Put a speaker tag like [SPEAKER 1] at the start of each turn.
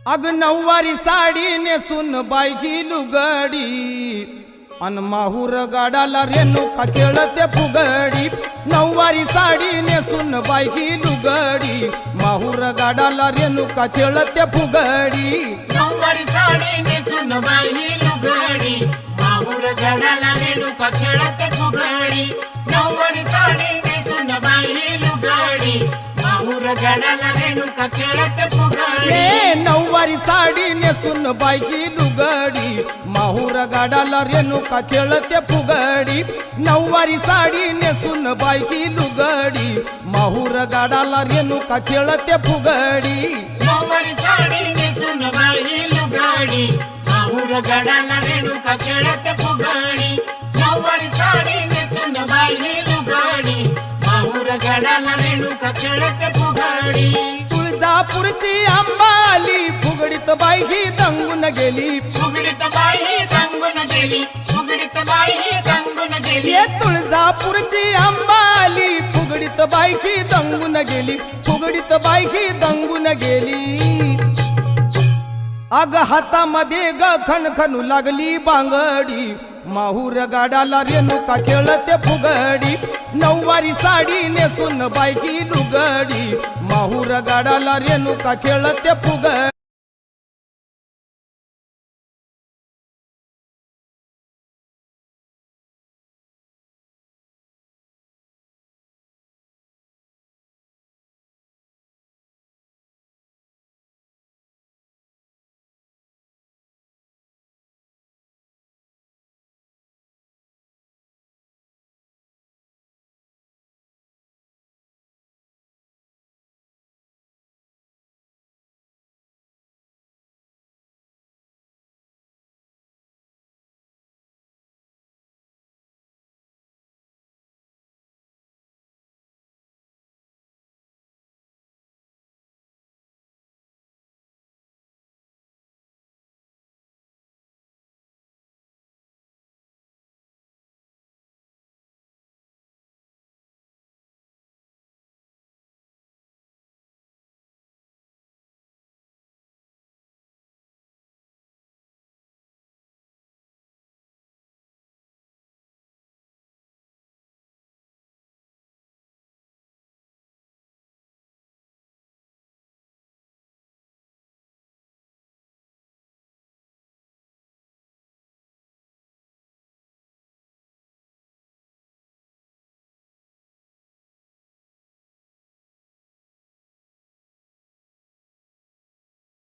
[SPEAKER 1] अग नऊवारी साडी नेसून बायकी लुगडी अन माहूर गाडाला रेणुका खेळते फुगडी। नऊवारी साडी नेसून बायकी लुगडी माहूर गाडाला रेणुका खेळते फुगडी।
[SPEAKER 2] नऊवारी साडी नेसून बायकी लुगडी माहूर गाडाला रेणुका खेळते फुगडी। नऊवारी साडी नेसून बायकी लुगडी माहूर गाडाला रेणुका खेळते फुगडी।
[SPEAKER 1] नऊवारी साडी नेसून बायकी लुगडी माहूर गाडाला रेणुका खेळते फुगडी। नऊवारी साडी नेसून बायकी लुगडी माहूर गाडाला रेणुका खेळते फुगडी।
[SPEAKER 2] नऊवारी साडी नेसून बायकी लुगडी माहूर गाडाला रेणुका खेळते फुगडी। नऊवारी साडी नेसून बायकी लुगडी माहूर गाडाला रेणुका खेळते फुगडी।
[SPEAKER 1] तुळजापूरची अंबाली फुगडीत बायकी दंगून गेली।
[SPEAKER 2] फुगडीत बाई दंगून गेली। फुगडीत बाई दंगून गेली।
[SPEAKER 1] ये तुळजापूरची अंबाली फुगडीत बायकी दंगून गेली। फुगडीत बायकी दंगून गेली। अग हातामध्ये ग खणखणू लागली बांगडी माहूर गाडाला रेणुका खेळते फुगडी। नऊवारी साडी नेसून बायकी लुगडी माहूर गाडाला रेणुका खेळते फुगडी।